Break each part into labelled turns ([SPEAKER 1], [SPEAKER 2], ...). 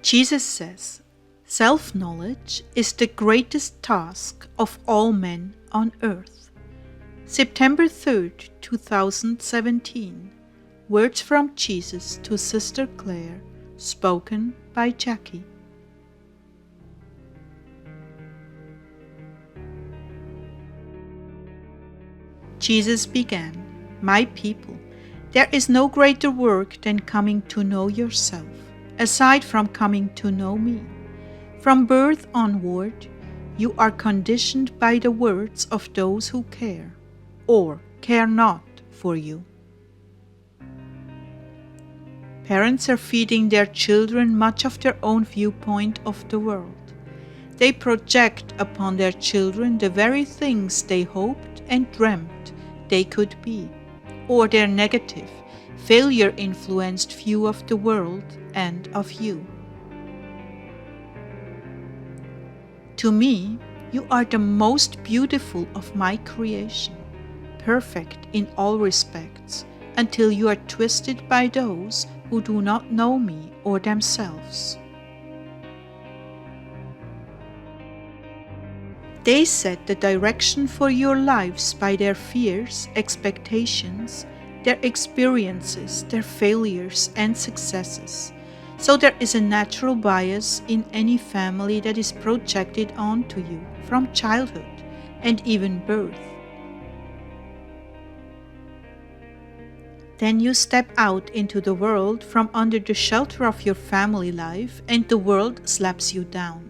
[SPEAKER 1] Jesus says, self-knowledge is the greatest task of all men on earth. September 3rd, 2017. Words from Jesus to Sister Clare, spoken by Jackie. Jesus began, "My people, there is no greater work than coming to know yourself, aside from coming to know me. From birth onward, you are conditioned by the words of those who care, or care not for you." Parents are feeding their children much of their own viewpoint of the world. They project upon their children the very things they hoped and dreamt they could be, or their negative, failure-influenced view of the world and of you. To me, you are the most beautiful of my creation, perfect in all respects, until you are twisted by those who do not know me or themselves. They set the direction for your lives by their fears, expectations, their experiences, their failures and successes. So there is a natural bias in any family that is projected onto you from childhood and even birth. Then you step out into the world from under the shelter of your family life, and the world slaps you down.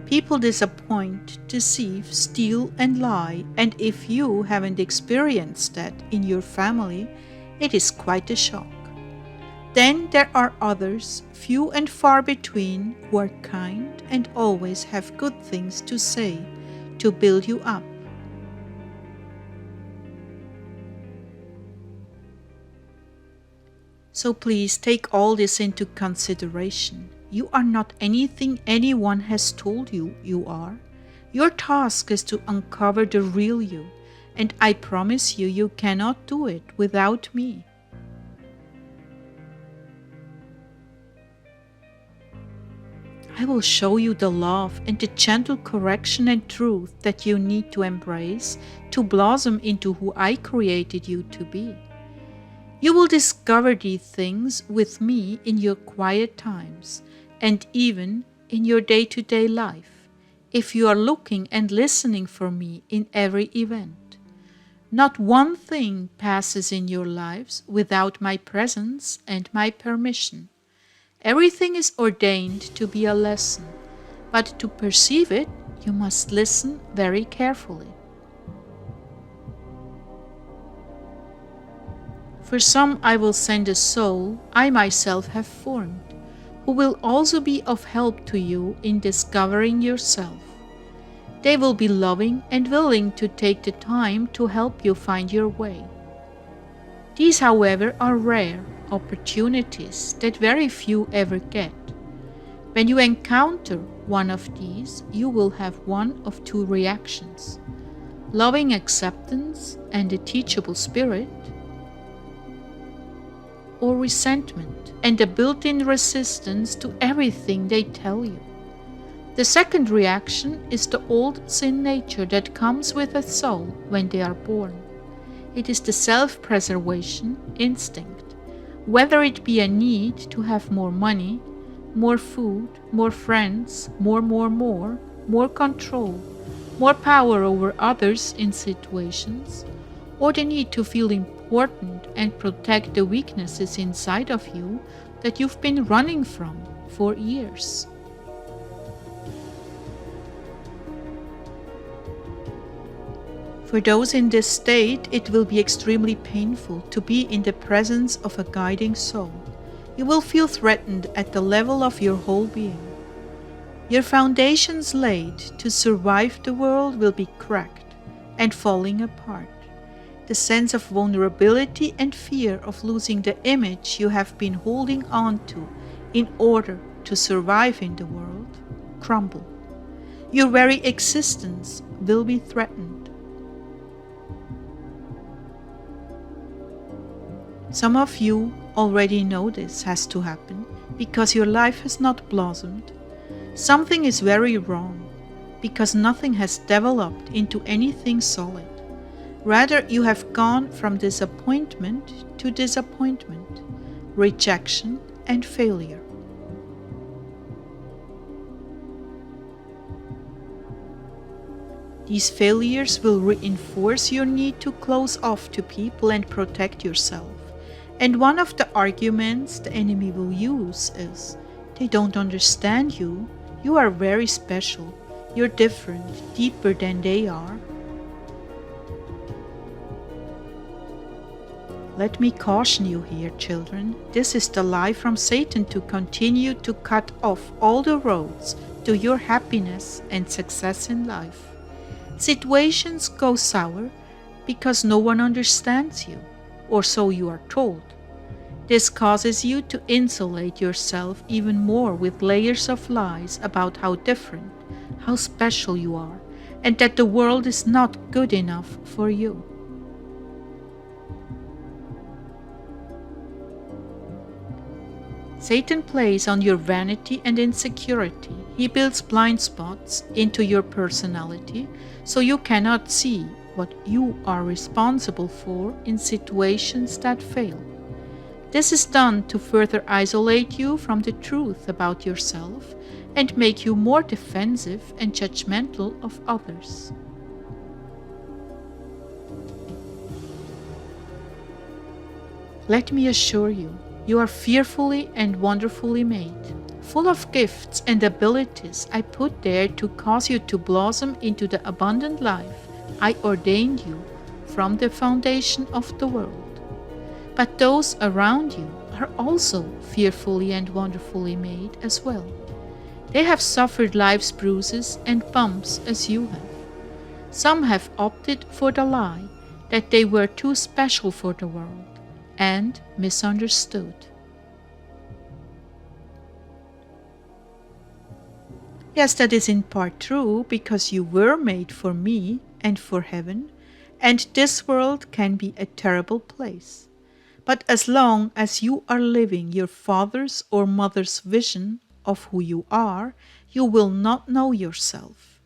[SPEAKER 1] People disappoint, deceive, steal, and lie, and if you haven't experienced that in your family, it is quite a shock. Then there are others, few and far between, who are kind and always have good things to say, to build you up. So please take all this into consideration. You are not anything anyone has told you you are. Your task is to uncover the real you, and I promise you, you cannot do it without me. I will show you the love and the gentle correction and truth that you need to embrace to blossom into who I created you to be. You will discover these things with me in your quiet times and even in your day-to-day life, if you are looking and listening for me in every event. Not one thing passes in your lives without my presence and my permission. Everything is ordained to be a lesson, but to perceive it, you must listen very carefully. For some I will send a soul I myself have formed, who will also be of help to you in discovering yourself. They will be loving and willing to take the time to help you find your way. These, however, are rare opportunities that very few ever get. When you encounter one of these, you will have one of two reactions: loving acceptance and a teachable spirit, or resentment and a built-in resistance to everything they tell you. The second reaction is the old sin nature that comes with a soul when they are born. It is the self-preservation instinct, whether it be a need to have more money, more food, more friends, more control, more power over others in situations, or the need to feel important and protect the weaknesses inside of you that you've been running from for years. For those in this state, it will be extremely painful to be in the presence of a guiding soul. You will feel threatened at the level of your whole being. Your foundations laid to survive the world will be cracked and falling apart. The sense of vulnerability and fear of losing the image you have been holding on to in order to survive in the world crumble. Your very existence will be threatened. Some of you already know this has to happen because your life has not blossomed. Something is very wrong, because nothing has developed into anything solid. Rather, you have gone from disappointment to disappointment, rejection and failure. These failures will reinforce your need to close off to people and protect yourself. And one of the arguments the enemy will use is, they don't understand you. You are very special. You're different, deeper than they are. Let me caution you here, children. This is the lie from Satan to continue to cut off all the roads to your happiness and success in life. Situations go sour because no one understands you, or so you are told. This causes you to insulate yourself even more with layers of lies about how different, how special you are, and that the world is not good enough for you. Satan plays on your vanity and insecurity. He builds blind spots into your personality so you cannot see what you are responsible for in situations that fail. This is done to further isolate you from the truth about yourself and make you more defensive and judgmental of others. Let me assure you, you are fearfully and wonderfully made, full of gifts and abilities I put there to cause you to blossom into the abundant life I ordained you from the foundation of the world. But those around you are also fearfully and wonderfully made as well. They have suffered life's bruises and bumps as you have. Some have opted for the lie that they were too special for the world and misunderstood. Yes, that is in part true, because you were made for me and for heaven, and this world can be a terrible place. But as long as you are living your father's or mother's vision of who you are, you will not know yourself.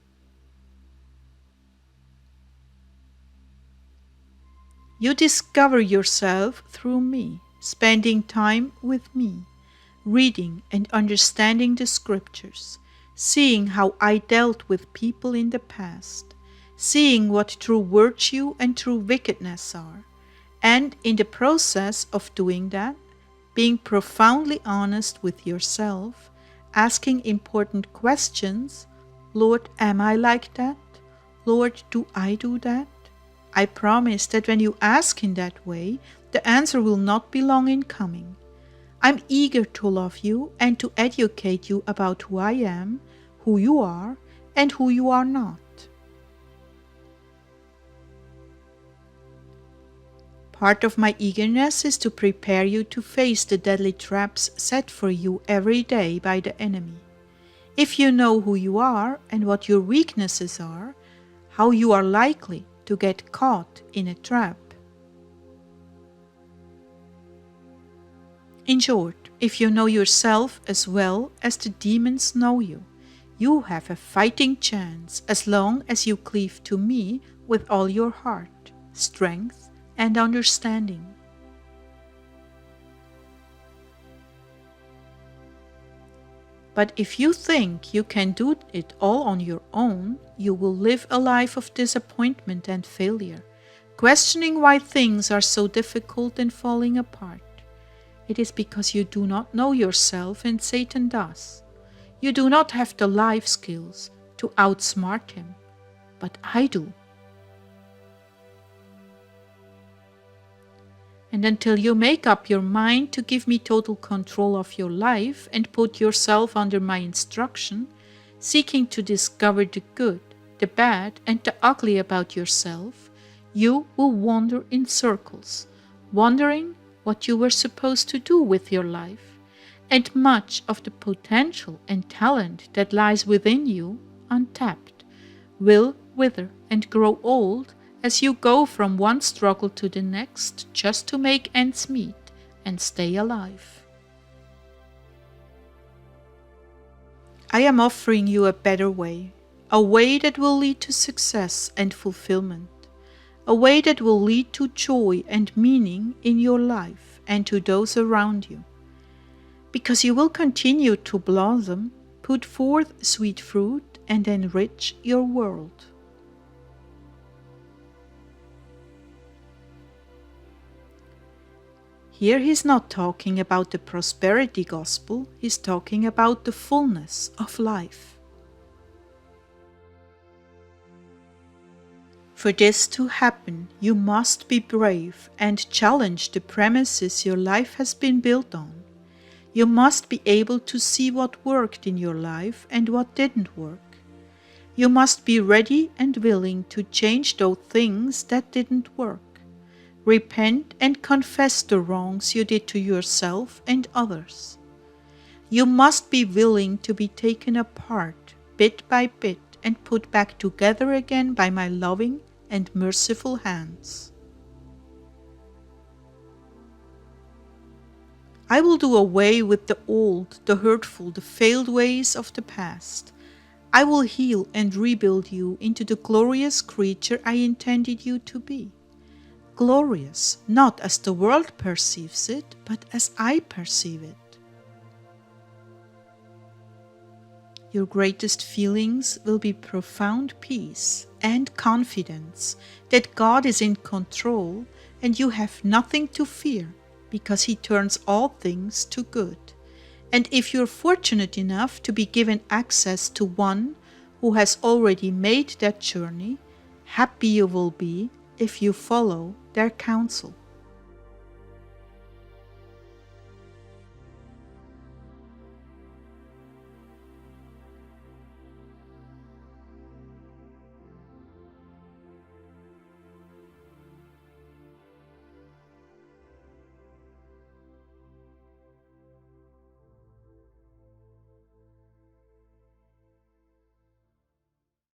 [SPEAKER 1] You discover yourself through me, spending time with me, reading and understanding the scriptures, seeing how I dealt with people in the past, seeing what true virtue and true wickedness are, and in the process of doing that, being profoundly honest with yourself, asking important questions. Lord, am I like that? Lord, do I do that? I promise that when you ask in that way, the answer will not be long in coming. I'm eager to love you and to educate you about who I am, who you are, and who you are not. Part of my eagerness is to prepare you to face the deadly traps set for you every day by the enemy. If you know who you are and what your weaknesses are, how you are likely to get caught in a trap. In short, if you know yourself as well as the demons know you, you have a fighting chance as long as you cleave to me with all your heart, strength, and understanding. But if you think you can do it all on your own, you will live a life of disappointment and failure, questioning why things are so difficult and falling apart. It is because you do not know yourself and Satan does. You do not have the life skills to outsmart him, but I do. And until you make up your mind to give me total control of your life and put yourself under my instruction, seeking to discover the good, the bad, and the ugly about yourself, you will wander in circles, wondering what you were supposed to do with your life, and much of the potential and talent that lies within you, untapped, will wither and grow old as you go from one struggle to the next just to make ends meet and stay alive. I am offering you a better way, a way that will lead to success and fulfillment, a way that will lead to joy and meaning in your life and to those around you. Because you will continue to blossom, put forth sweet fruit, and enrich your world. Here he's not talking about the prosperity gospel, he's talking about the fullness of life. For this to happen, you must be brave and challenge the premises your life has been built on. You must be able to see what worked in your life and what didn't work. You must be ready and willing to change those things that didn't work. Repent and confess the wrongs you did to yourself and others. You must be willing to be taken apart bit by bit and put back together again by my loving and merciful hands. I will do away with the old, the hurtful, the failed ways of the past. I will heal and rebuild you into the glorious creature I intended you to be. Glorious, not as the world perceives it, but as I perceive it. Your greatest feelings will be profound peace and confidence that God is in control and you have nothing to fear because He turns all things to good. And if you're fortunate enough to be given access to one who has already made that journey, happy you will be if you follow their counsel.